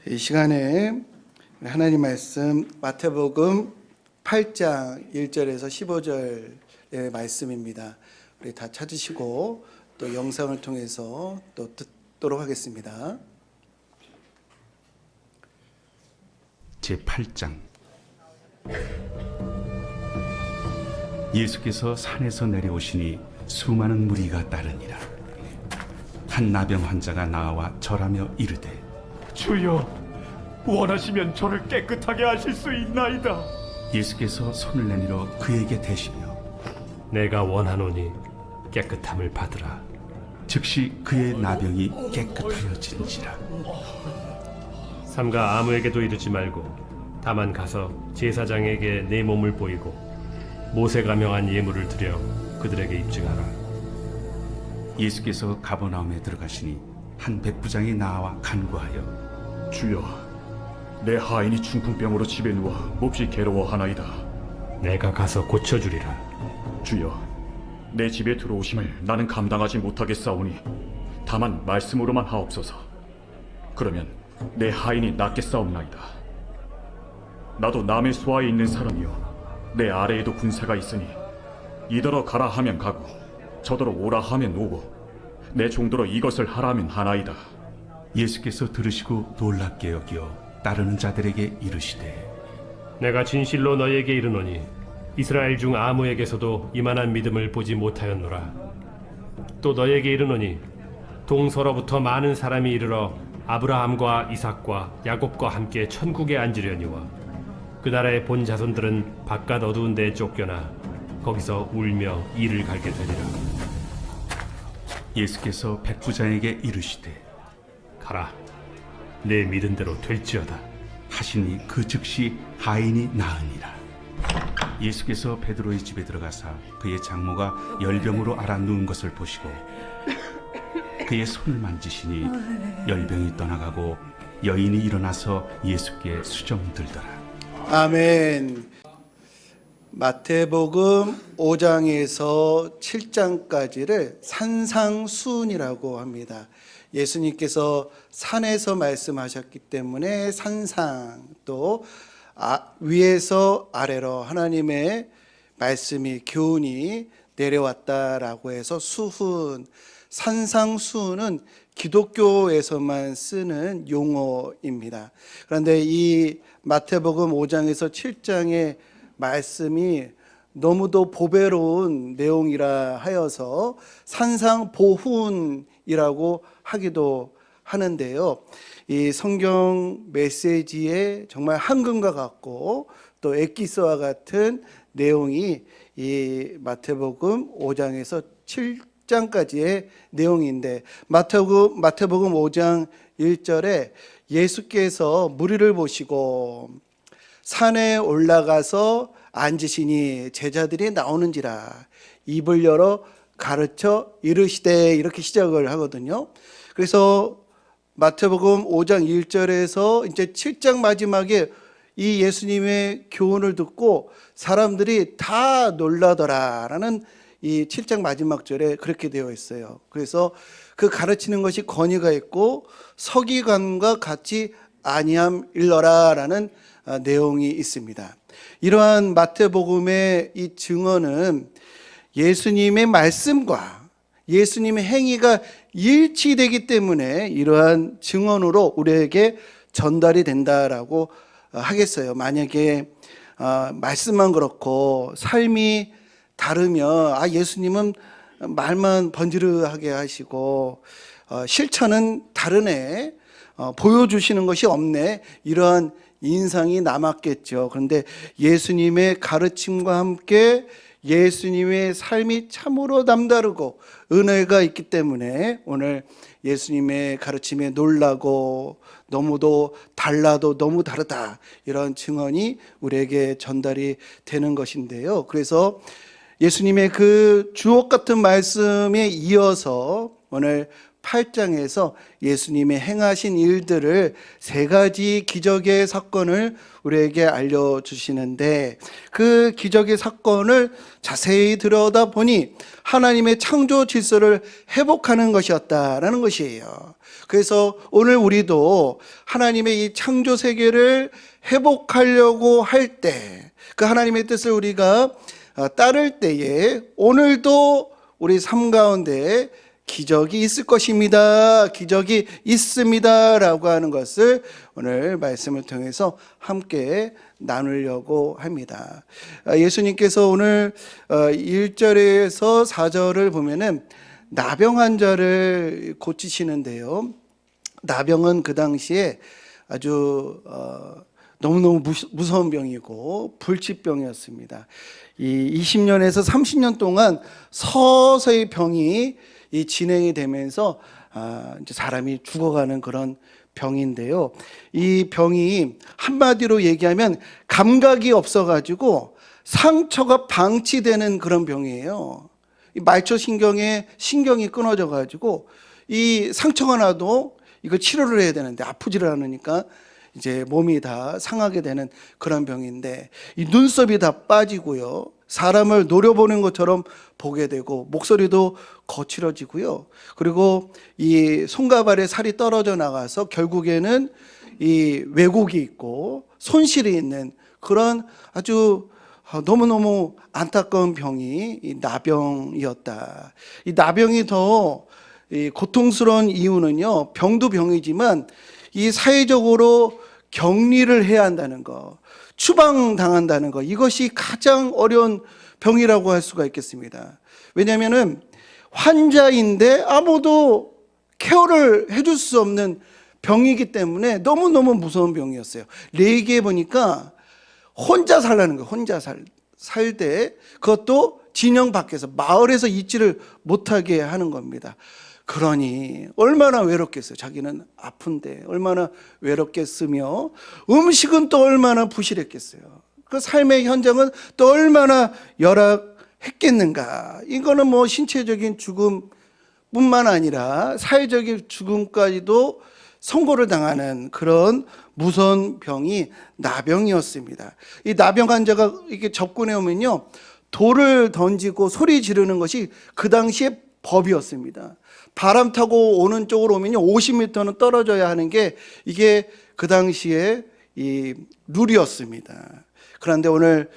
이 시간에 하나님 말씀 마태복음 8장 1절에서 15절의 말씀입니다. 우리 다 찾으시고 또 영상을 통해서 또 듣도록 하겠습니다. 제8장. 예수께서 산에서 내려오시니 수많은 무리가 따르니라. 한 나병 환자가 나와 절하며 이르되, 주여, 원하시면 저를 깨끗하게 하실 수 있나이다. 예수께서 손을 내밀어 그에게 대시며 내가 원하노니 깨끗함을 받으라. 즉시 그의 나병이 깨끗하여진지라. 삼가 아무에게도 이르지 말고 다만 가서 제사장에게 내 몸을 보이고 모세가 명한 예물을 드려 그들에게 입증하라. 예수께서 가버나움에 들어가시니 한 백부장이 나와 간구하여, 주여, 내 하인이 중풍병으로 집에 누워 몹시 괴로워하나이다. 내가 가서 고쳐주리라. 주여, 내 집에 들어오심을 나는 감당하지 못하겠사오니 다만 말씀으로만 하옵소서. 그러면 내 하인이 낫겠사옵나이다. 나도 남의 수하에 있는 사람이요, 내 아래에도 군사가 있으니 이더러 가라 하면 가고 저더러 오라 하면 오고 내 종더러 이것을 하라 하면 하나이다. 예수께서 들으시고 놀랍게 여겨 따르는 자들에게 이르시되, 내가 진실로 너희에게 이르노니 이스라엘 중 아무에게서도 이만한 믿음을 보지 못하였노라. 또 너희에게 이르노니 동서로부터 많은 사람이 이르러 아브라함과 이삭과 야곱과 함께 천국에 앉으려니와 그 나라의 본 자손들은 바깥 어두운 데에 쫓겨나 거기서 울며 이를 갈게 되리라. 예수께서 백부장에게 이르시되, 가라, 내 믿은 대로 될지어다 하시니 그 즉시 하인이 나으니라. 예수께서 베드로의 집에 들어가사 그의 장모가 열병으로 앓아 누운 것을 보시고 그의 손을 만지시니 열병이 떠나가고 여인이 일어나서 예수께 수정들더라. 아멘. 마태복음 5장에서 7장까지를 산상수훈이라고 합니다. 예수님께서 산에서 말씀하셨기 때문에 산상, 또 위에서 아래로 하나님의 말씀이, 교훈이 내려왔다라고 해서 수훈, 산상수훈은 기독교에서만 쓰는 용어입니다. 그런데 이 마태복음 5장에서 7장의 말씀이 너무도 보배로운 내용이라 하여서 산상보훈이라고 하기도 하는데요. 이 성경 메시지에 정말 한금과 같고 또 엑기스와 같은 내용이 이 마태복음 5장에서 7장까지의 내용인데, 마태복음 5장 1절에 예수께서 무리를 보시고 산에 올라가서 앉으시니 제자들이 나오는지라 입을 열어 가르쳐 이르시되, 이렇게 시작을 하거든요. 그래서 마태복음 5장 1절에서 이제 7장 마지막에 이 예수님의 교훈을 듣고 사람들이 다 놀라더라라는 이 7장 마지막 절에 그렇게 되어 있어요. 그래서 그 가르치는 것이 권위가 있고 서기관과 같이 아니함 일러라라는 내용이 있습니다. 이러한 마태복음의 이 증언은 예수님의 말씀과 예수님의 행위가 일치되기 때문에 이러한 증언으로 우리에게 전달이 된다라고 하겠어요. 만약에 말씀만 그렇고 삶이 다르면 예수님은 말만 번지르하게 하시고 실천은 다르네, 보여주시는 것이 없네, 이러한 인상이 남았겠죠. 그런데 예수님의 가르침과 함께 예수님의 삶이 참으로 남다르고 은혜가 있기 때문에 오늘 예수님의 가르침에 놀라고 너무도 달라도 너무 다르다, 이런 증언이 우리에게 전달이 되는 것인데요. 그래서 예수님의 그 주옥 같은 말씀에 이어서 오늘 8장에서 예수님의 행하신 일들을 세 가지 기적의 사건을 우리에게 알려주시는데, 그 기적의 사건을 자세히 들여다보니 하나님의 창조 질서를 회복하는 것이었다라는 것이에요. 그래서 오늘 우리도 하나님의 이 창조 세계를 회복하려고 할 때, 그 하나님의 뜻을 우리가 따를 때에 오늘도 우리 삶 가운데 기적이 있을 것입니다. 기적이 있습니다. 라고 하는 것을 오늘 말씀을 통해서 함께 나누려고 합니다. 예수님께서 오늘 1절에서 4절을 보면은 나병 환자를 고치시는데요. 나병은 그 당시에 아주 너무너무 무서운 병이고 불치병이었습니다. 이 20년에서 30년 동안 서서히 병이 진행이 되면서 이제 사람이 죽어가는 그런 병인데요. 이 병이 한마디로 얘기하면 감각이 없어가지고 상처가 방치되는 그런 병이에요. 이 말초신경에 신경이 끊어져가지고 이 상처가 나도 이거 치료를 해야 되는데 아프지를 않으니까 이제 몸이 다 상하게 되는 그런 병인데, 이 눈썹이 다 빠지고요, 사람을 노려보는 것처럼 보게 되고 목소리도 거칠어지고요, 그리고 이 손과 발에 살이 떨어져 나가서 결국에는 이 왜곡이 있고 손실이 있는 그런 아주 너무너무 안타까운 병이 이 나병이었다. 이 나병이 더 고통스러운 이유는요, 병도 병이지만 이 사회적으로 격리를 해야 한다는 거, 추방당한다는 거, 이것이 가장 어려운 병이라고 할 수가 있겠습니다. 왜냐하면은 환자인데 아무도 케어를 해줄 수 없는 병이기 때문에 너무너무 무서운 병이었어요. 레이기에 보니까 혼자 살라는 거예요. 혼자 살되 그것도 진영 밖에서, 마을에서 있지를 못하게 하는 겁니다. 그러니 얼마나 외롭겠어요. 자기는 아픈데 얼마나 외롭겠으며 음식은 또 얼마나 부실했겠어요. 그 삶의 현장은 또 얼마나 열악했겠는가. 이거는 뭐 신체적인 죽음뿐만 아니라 사회적인 죽음까지도 선고를 당하는 그런 무서운 병이 나병이었습니다. 이 나병 환자가 이렇게 접근해 오면요, 돌을 던지고 소리 지르는 것이 그 당시에 법이었습니다. 바람 타고 오는 쪽으로 오면요, 50m는 떨어져야 하는 게 이게 그 당시에 이 룰이었습니다. 그런데 오늘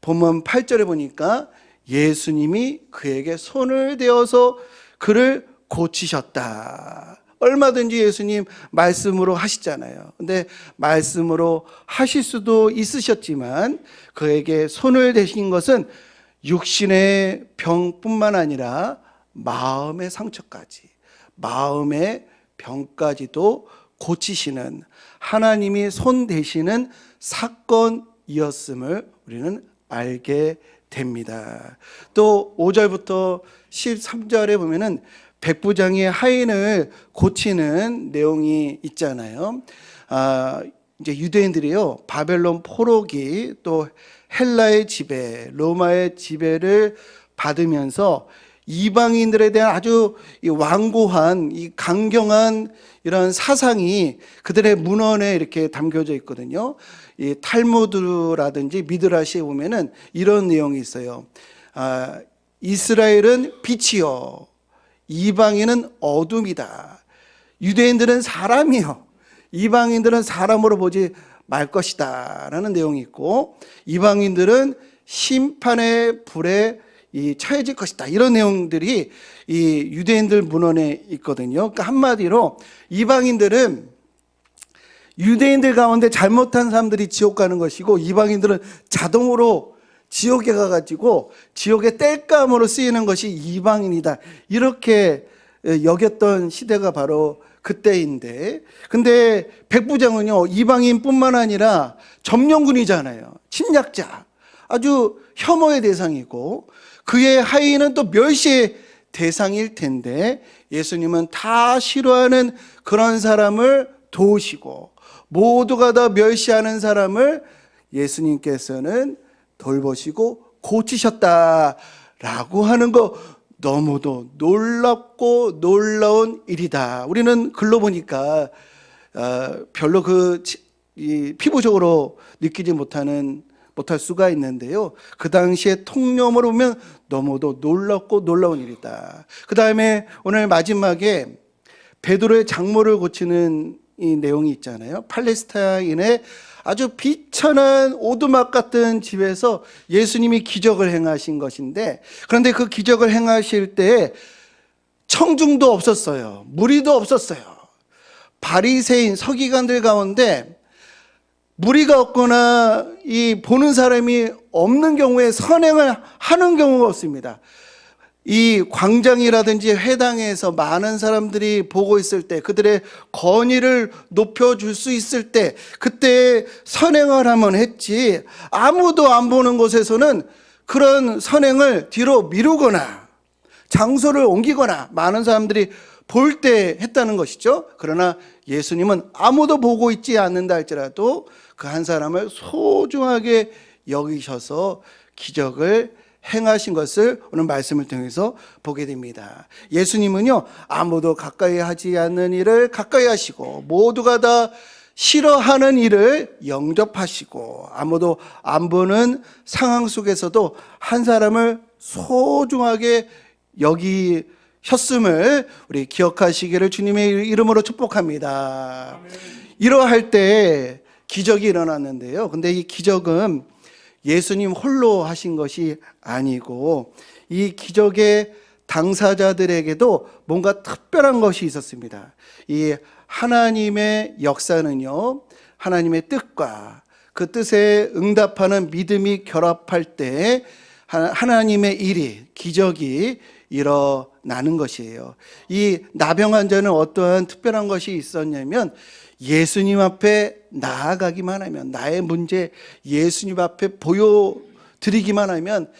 본문 8절에 보니까 예수님이 그에게 손을 대어서 그를 고치셨다. 얼마든지 예수님 말씀으로 하시잖아요. 근데 말씀으로 하실 수도 있으셨지만 그에게 손을 대신 것은 육신의 병뿐만 아니라 마음의 상처까지, 마음의 병까지도 고치시는 하나님이 손 대시는 사건이었음을 우리는 알게 됩니다. 또 5절부터 13절에 보면은 백부장이 하인을 고치는 내용이 있잖아요. 이제 유대인들이요, 바벨론 포로기, 또 헬라의 지배, 로마의 지배를 받으면서 이방인들에 대한 아주 완고한, 이 강경한 이런 사상이 그들의 문헌에 이렇게 담겨져 있거든요. 이 탈무드라든지 미드라시에 보면은 이런 내용이 있어요. 이스라엘은 빛이요, 이방인은 어둠이다. 유대인들은 사람이요, 이방인들은 사람으로 보지 말 것이다 라는 내용이 있고, 이방인들은 심판의 불에 처해질 것이다, 이런 내용들이 이 유대인들 문헌에 있거든요. 그러니까 한마디로 이방인들은 유대인들 가운데 잘못한 사람들이 지옥 가는 것이고, 이방인들은 자동으로 지옥에 가가지고 지옥의 땔감으로 쓰이는 것이 이방인이다, 이렇게 여겼던 시대가 바로 그때인데, 근데 백부장은요, 이방인뿐만 아니라 점령군이잖아요. 침략자, 아주 혐오의 대상이고, 그의 하인은 또 멸시의 대상일 텐데, 예수님은 다 싫어하는 그런 사람을 도우시고 모두가 다 멸시하는 사람을 예수님께서는 돌보시고 고치셨다라고 하는 거, 너무도 놀랍고 놀라운 일이다. 우리는 글로 보니까 별로 이 피부적으로 느끼지 못할 수가 있는데요, 그 당시에 통념으로 보면 너무도 놀랍고 놀라운 일이다. 그 다음에 오늘 마지막에 베드로의 장모를 고치는 이 내용이 있잖아요. 팔레스타인의 아주 비천한 오두막 같은 집에서 예수님이 기적을 행하신 것인데, 그런데 그 기적을 행하실 때 청중도 없었어요. 무리도 없었어요. 바리새인 서기관들 가운데 무리가 없거나 이 보는 사람이 없는 경우에 선행을 하는 경우가 없습니다. 이 광장이라든지 회당에서 많은 사람들이 보고 있을 때, 그들의 권위를 높여줄 수 있을 때, 그때 선행을 하면 했지, 아무도 안 보는 곳에서는 그런 선행을 뒤로 미루거나 장소를 옮기거나 많은 사람들이 볼 때 했다는 것이죠. 그러나 예수님은 아무도 보고 있지 않는다 할지라도 그 한 사람을 소중하게 여기셔서 기적을 행하신 것을 오늘 말씀을 통해서 보게 됩니다. 예수님은요, 아무도 가까이 하지 않는 일을 가까이 하시고, 모두가 다 싫어하는 일을 영접하시고, 아무도 안 보는 상황 속에서도 한 사람을 소중하게 여기셨음을 우리 기억하시기를 주님의 이름으로 축복합니다. 이러할 때 기적이 일어났는데요. 근데 이 기적은 예수님 홀로 하신 것이 아니고 이 기적의 당사자들에게도 뭔가 특별한 것이 있었습니다. 이 하나님의 역사는요, 하나님의 뜻과 그 뜻에 응답하는 믿음이 결합할 때 하나님의 일이, 기적이 일어나는 것이에요. 이 나병 환자는 어떠한 특별한 것이 있었냐면, 예수님 앞에 나아가기만 하면, 나의 문제 예수님 앞에 보여드리기만 하면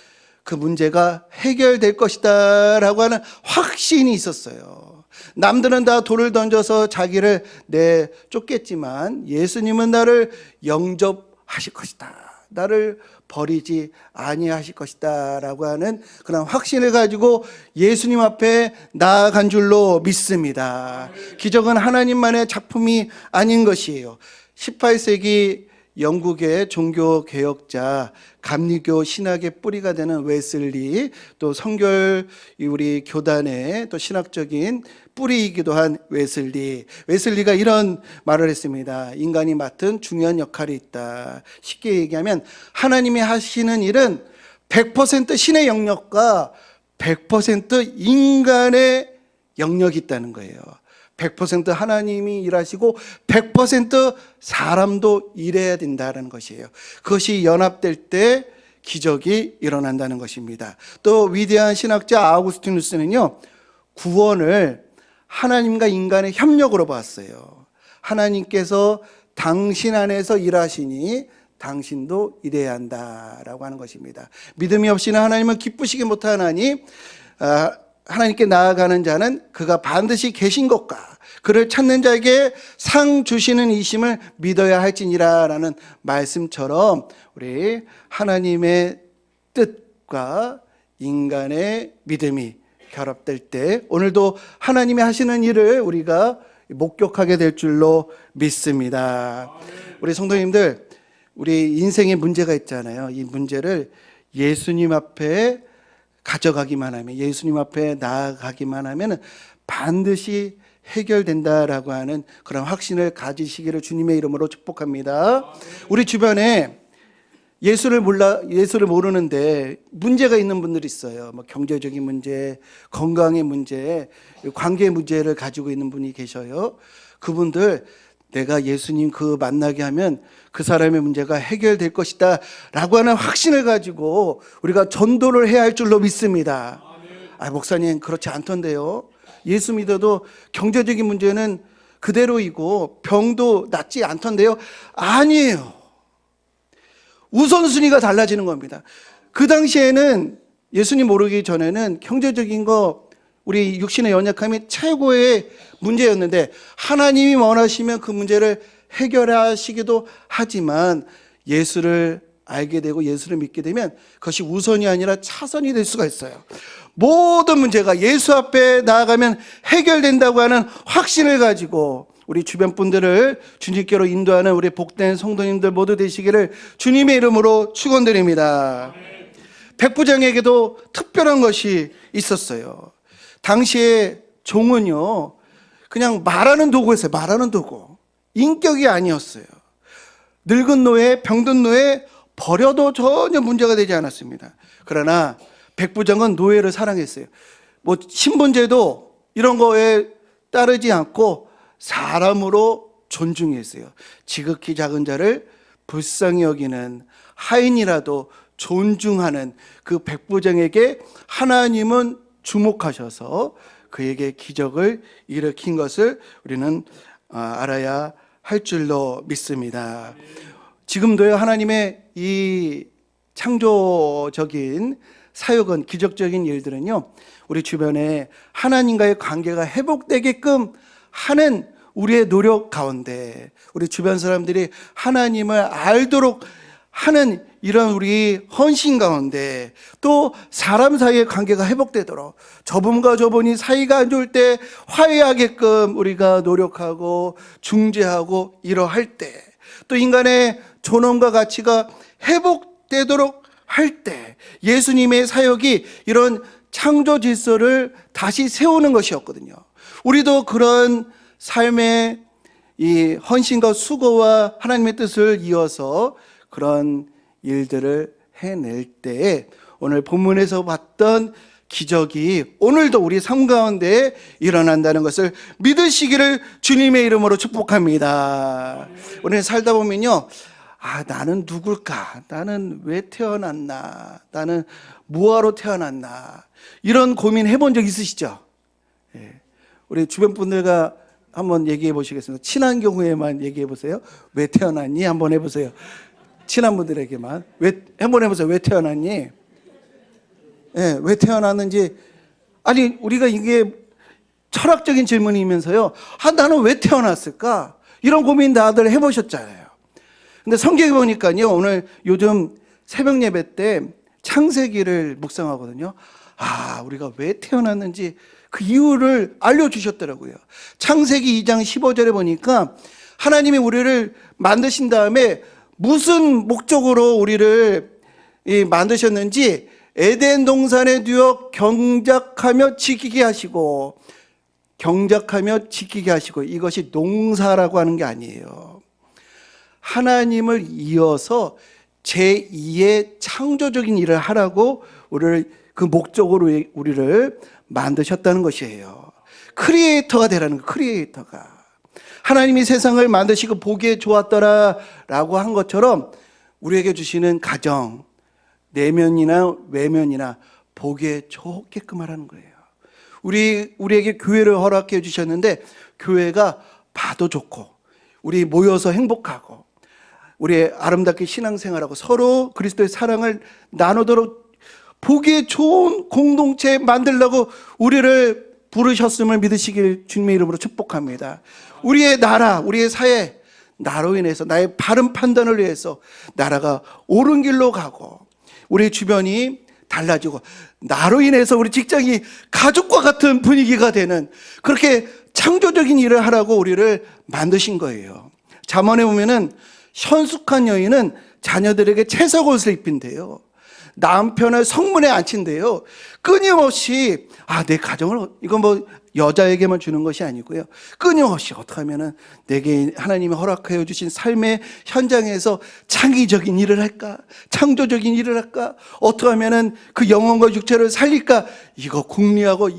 그 문제가 해결될 것이다 라고 하는 확신이 있었어요. 남들은 다 돌을 던져서 자기를 내쫓겠지만 예수님은 나를 영접하실 것이다, 나를 버리지 아니하실 것이다 라고 하는 그런 확신을 가지고 예수님 앞에 나아간 줄로 믿습니다. 기적은 하나님만의 작품이 아닌 것이에요. 18세기 영국의 종교 개혁자, 감리교 신학의 뿌리가 되는 웨슬리, 또 성결 우리 교단의 또 신학적인 뿌리이기도 한 웨슬리가 이런 말을 했습니다. 인간이 맡은 중요한 역할이 있다. 쉽게 얘기하면 하나님이 하시는 일은 100% 신의 영역과 100% 인간의 영역이 있다는 거예요. 100% 하나님이 일하시고 100% 사람도 일해야 된다는 것이에요. 그것이 연합될 때 기적이 일어난다는 것입니다. 또 위대한 신학자 아우구스티누스는요, 구원을 하나님과 인간의 협력으로 봤어요. 하나님께서 당신 안에서 일하시니 당신도 일해야 한다라고 하는 것입니다. 믿음이 없이는 하나님을 기쁘시게 못하나니 하나님께 나아가는 자는 그가 반드시 계신 것과 그를 찾는 자에게 상 주시는 이심을 믿어야 할지니라 라는 말씀처럼 우리 하나님의 뜻과 인간의 믿음이 결합될 때 오늘도 하나님이 하시는 일을 우리가 목격하게 될 줄로 믿습니다. 우리 성도님들, 우리 인생에 문제가 있잖아요. 이 문제를 예수님 앞에 가져가기만 하면, 예수님 앞에 나아가기만 하면 반드시 해결된다라고 하는 그런 확신을 가지시기를 주님의 이름으로 축복합니다. 우리 주변에 예수를 모르는데 문제가 있는 분들이 있어요. 뭐 경제적인 문제, 건강의 문제, 관계 문제를 가지고 있는 분이 계셔요. 그분들, 내가 예수님 그 만나게 하면 그 사람의 문제가 해결될 것이다 라고 하는 확신을 가지고 우리가 전도를 해야 할 줄로 믿습니다. 목사님 그렇지 않던데요. 예수 믿어도 경제적인 문제는 그대로이고 병도 낫지 않던데요. 아니에요. 우선순위가 달라지는 겁니다. 그 당시에는 예수님 모르기 전에는 경제적인 거, 우리 육신의 연약함이 최고의 문제였는데 하나님이 원하시면 그 문제를 해결하시기도 하지만 예수를 알게 되고 예수를 믿게 되면 그것이 우선이 아니라 차선이 될 수가 있어요. 모든 문제가 예수 앞에 나아가면 해결된다고 하는 확신을 가지고 우리 주변 분들을 주님께로 인도하는 우리 복된 성도님들 모두 되시기를 주님의 이름으로 축원드립니다. 백부장에게도 특별한 것이 있었어요. 당시에 종은요, 그냥 말하는 도구였어요. 말하는 도구. 인격이 아니었어요. 늙은 노예, 병든 노예 버려도 전혀 문제가 되지 않았습니다. 그러나 백부장은 노예를 사랑했어요. 뭐 신분제도 이런 거에 따르지 않고 사람으로 존중했어요. 지극히 작은 자를 불쌍히 여기는 하인이라도 존중하는 그 백부장에게 하나님은 주목하셔서 그에게 기적을 일으킨 것을 우리는 알아야 할 줄로 믿습니다. 지금도요, 하나님의 이 창조적인 사역은, 기적적인 일들은요, 우리 주변에 하나님과의 관계가 회복되게끔 하는 우리의 노력 가운데, 우리 주변 사람들이 하나님을 알도록 하는 이런 우리 헌신 가운데, 또 사람 사이의 관계가 회복되도록, 저분과 저분이 사이가 안 좋을 때 화해하게끔 우리가 노력하고 중재하고 이러할 때, 또 인간의 존엄과 가치가 회복되도록 할 때, 예수님의 사역이 이런 창조 질서를 다시 세우는 것이었거든요. 우리도 그런 삶의 이 헌신과 수고와 하나님의 뜻을 이어서 그런 일들을 해낼 때에 오늘 본문에서 봤던 기적이 오늘도 우리 삶 가운데 일어난다는 것을 믿으시기를 주님의 이름으로 축복합니다. 오늘 살다 보면요, 나는 누굴까? 나는 왜 태어났나? 나는 뭐하러 태어났나? 이런 고민 해본 적 있으시죠? 우리 주변 분들과 한번 얘기해 보시겠습니다. 친한 경우에만 얘기해 보세요. 왜 태어났니? 한번 해보세요. 친한 분들에게만. 한번 해보세요. 왜 태어났니? 왜 태어났는지. 아니, 우리가 이게 철학적인 질문이면서요, 나는 왜 태어났을까? 이런 고민 다들 해보셨잖아요. 근데 성경에 보니까요, 오늘 요즘 새벽 예배 때 창세기를 묵상하거든요. 우리가 왜 태어났는지 그 이유를 알려주셨더라고요. 창세기 2장 15절에 보니까 하나님이 우리를 만드신 다음에 무슨 목적으로 우리를 만드셨는지 에덴 동산에 두어 경작하며 지키게 하시고, 이것이 농사라고 하는 게 아니에요. 하나님을 이어서 제2의 창조적인 일을 하라고 우리를 그 목적으로 우리를 만드셨다는 것이에요. 크리에이터가 되라는 거예요. 크리에이터가. 하나님이 세상을 만드시고 보기에 좋았더라라고 한 것처럼 우리에게 주시는 가정, 내면이나 외면이나 보기에 좋게끔 하라는 거예요. 우리에게 교회를 허락해 주셨는데 교회가 봐도 좋고, 우리 모여서 행복하고, 우리 아름답게 신앙생활하고 서로 그리스도의 사랑을 나누도록 보기에 좋은 공동체 만들려고 우리를 부르셨음을 믿으시길 주님의 이름으로 축복합니다. 우리의 나라, 우리의 사회, 나로 인해서, 나의 바른 판단을 위해서 나라가 옳은 길로 가고, 우리 주변이 달라지고, 나로 인해서 우리 직장이 가족과 같은 분위기가 되는, 그렇게 창조적인 일을 하라고 우리를 만드신 거예요. 잠언에 보면은 현숙한 여인은 자녀들에게 채석 옷을 입힌대요. 남편을 성문에 앉힌대요. 끊임없이 내 가정을, 이건 뭐 여자에게만 주는 것이 아니고요, 끊임없이 어떻게 하면은 내게 하나님이 허락하여 주신 삶의 현장에서 창의적인 일을 할까, 창조적인 일을 할까, 어떻게 하면은 그 영혼과 육체를 살릴까, 이거 궁리하고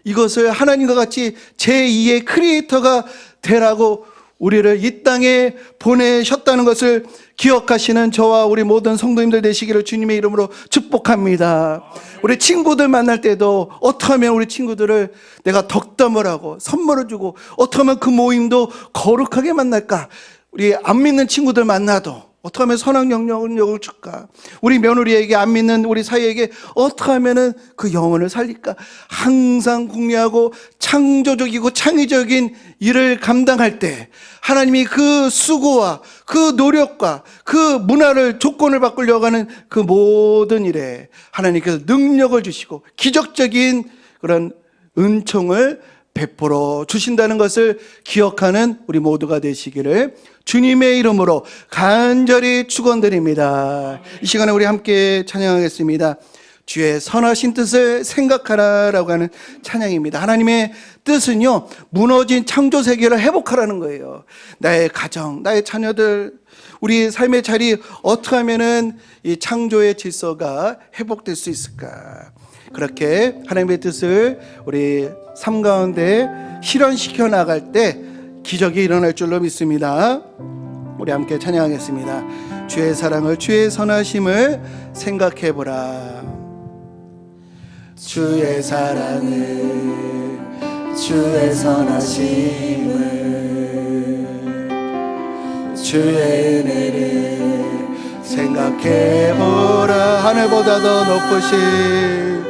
이것을 하나님과 같이 제2의 크리에이터가 되라고 우리를 이 땅에 보내셨다는 것을 기억하시는 저와 우리 모든 성도님들 되시기를 주님의 이름으로 축복합니다. 우리 친구들 만날 때도 어떻게 하면 우리 친구들을 내가 덕담을 하고 선물을 주고, 어떻게 하면 그 모임도 거룩하게 만날까, 우리 안 믿는 친구들 만나도 어떻게 하면 선한 영향력을 줄까, 우리 며느리에게, 안 믿는 우리 사이에게 어떻게 하면 그 영혼을 살릴까, 항상 궁리하고 창조적이고 창의적인 일을 감당할 때 하나님이 그 수고와 그 노력과 그 문화를, 조건을 바꾸려고 하는 그 모든 일에 하나님께서 능력을 주시고 기적적인 그런 은총을 베풀어 주신다는 것을 기억하는 우리 모두가 되시기를 주님의 이름으로 간절히 축원드립니다. 이 시간에 우리 함께 찬양하겠습니다. 주의 선하신 뜻을 생각하라라고 하는 찬양입니다. 하나님의 뜻은요, 무너진 창조 세계를 회복하라는 거예요. 나의 가정, 나의 자녀들, 우리 삶의 자리 어떻게 하면은 이 창조의 질서가 회복될 수 있을까? 그렇게 하나님의 뜻을 우리 삶 가운데 실현시켜 나갈 때 기적이 일어날 줄로 믿습니다. 우리 함께 찬양하겠습니다. 주의 사랑을, 주의 선하심을 생각해 보라. 주의 사랑을, 주의 선하심을, 주의 은혜를 생각해 보라. 하늘보다 더 높으신,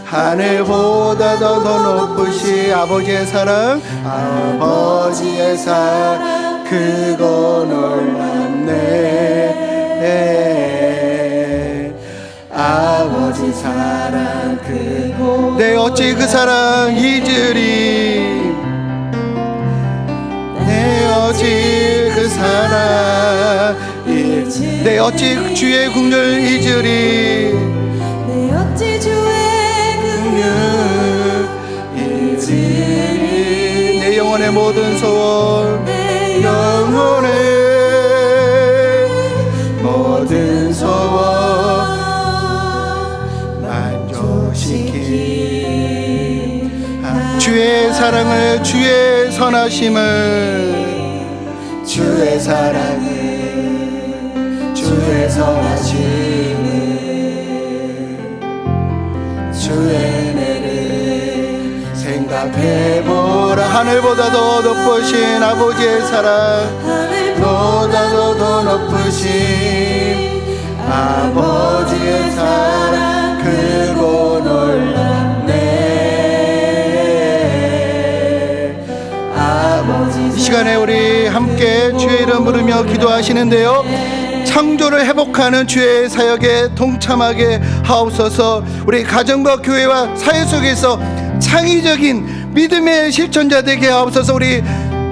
하늘보다 더 높으신 아버지의 사랑, 아버지의 사랑 그거 놀랍네. 아버지 사랑 그거 내 어찌 그 사랑 잊으리. 내 어찌 그 사랑 잊으리. 내 어찌 주의 국률 잊으리. 내 어찌 주의 잊으리. 내 영혼의 모든 소원, 내 영혼의 모든 소원 만족시키. 주의 사랑을, 주의 선하심을, 주의 사랑을, 주의 선하심을, 주의 은혜를 생각해보라. 하늘보다 더 높으신 아버지의 사랑, 보다 더 높으신 아버지의 사랑 크고 놀랍네. 아버지. 이 시간에 우리 함께 주의 이름 부르며 기도하시는데요, 창조를 회복하는 주의 사역에 동참하게 하옵소서. 우리 가정과 교회와 사회 속에서 창의적인 믿음의 실천자 되게 하옵소서. 우리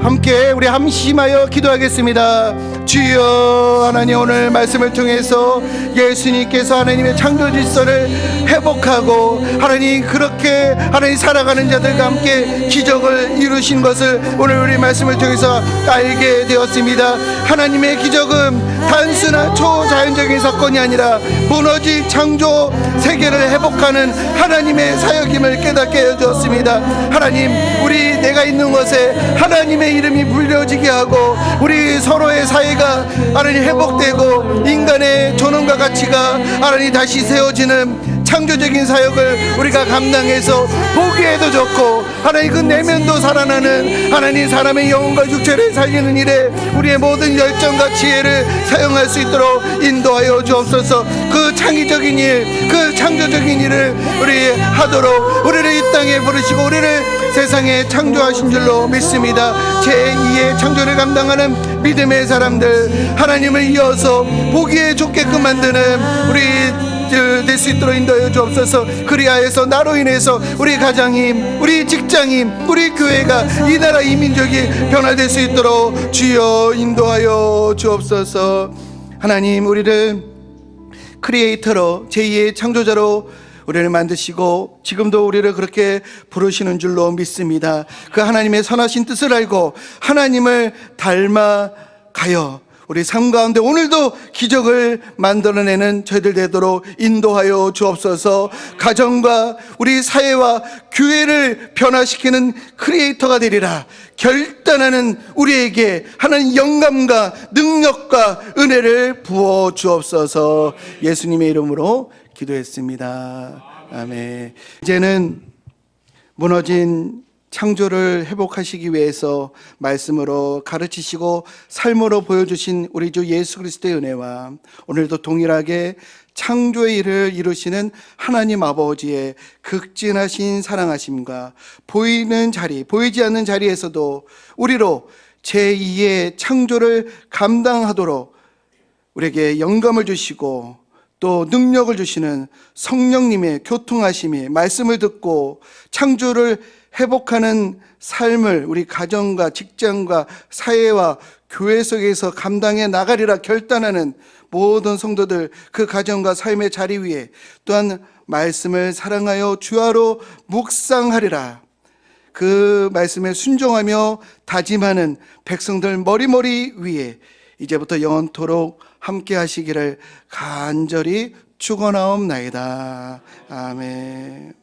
함께 우리 함심하여 기도하겠습니다. 주여, 하나님 오늘 말씀을 통해서 예수님께서 하나님의 창조 질서를 회복하고 하나님 그렇게 하나님 살아가는 자들과 함께 기적을 이루신 것을 오늘 우리 말씀을 통해서 알게 되었습니다. 하나님의 기적은 단순한 초자연적인 사건이 아니라 무너진 창조 세계를 회복하는 하나님의 사역임을 깨닫게 해주었습니다. 하나님, 우리 내가 있는 곳에 하나님의 이름이 불려지게 하고 우리 서로의 사이가 하나님 회복되고 인간의 존엄과 가치가 하나님 다시 세워지는 창조적인 사역을 우리가 감당해서 보기에도 좋고 하나님 그 내면도 살아나는 하나님 사람의 영혼과 육체를 살리는 일에 우리의 모든 열정과 지혜를 사용할 수 있도록 인도하여 주옵소서. 그 창의적인 일, 그 창조적인 일을 우리 하도록 우리를 이 땅에 부르시고 우리를 세상에 창조하신 줄로 믿습니다. 제2의 창조를 감당하는 믿음의 사람들, 하나님을 이어서 보기에 좋게끔 만드는 우리 될 수 있도록 인도하여 주옵소서. 그리하여서 나로 인해서 우리 가정임, 우리 직장임, 우리 교회가 이 나라 이 민족이 변화될 수 있도록 주여 인도하여 주옵소서. 하나님, 우리를 크리에이터로, 제2의 창조자로 우리를 만드시고 지금도 우리를 그렇게 부르시는 줄로 믿습니다. 그 하나님의 선하신 뜻을 알고 하나님을 닮아가요 우리 삶 가운데 오늘도 기적을 만들어내는 저희들 되도록 인도하여 주옵소서. 가정과 우리 사회와 교회를 변화시키는 크리에이터가 되리라 결단하는 우리에게 하나님 영감과 능력과 은혜를 부어 주옵소서. 예수님의 이름으로 기도했습니다. 아멘. 이제는 무너진 창조를 회복하시기 위해서 말씀으로 가르치시고 삶으로 보여주신 우리 주 예수 그리스도의 은혜와 오늘도 동일하게 창조의 일을 이루시는 하나님 아버지의 극진하신 사랑하심과 보이는 자리, 보이지 않는 자리에서도 우리로 제2의 창조를 감당하도록 우리에게 영감을 주시고 또 능력을 주시는 성령님의 교통하심이 말씀을 듣고 창조를 회복하는 삶을 우리 가정과 직장과 사회와 교회 속에서 감당해 나가리라 결단하는 모든 성도들 그 가정과 삶의 자리 위에 또한 말씀을 사랑하여 주야로 묵상하리라. 그 말씀에 순종하며 다짐하는 백성들 머리머리 위에 이제부터 영원토록 함께 하시기를 간절히 축원하옵나이다. 아멘.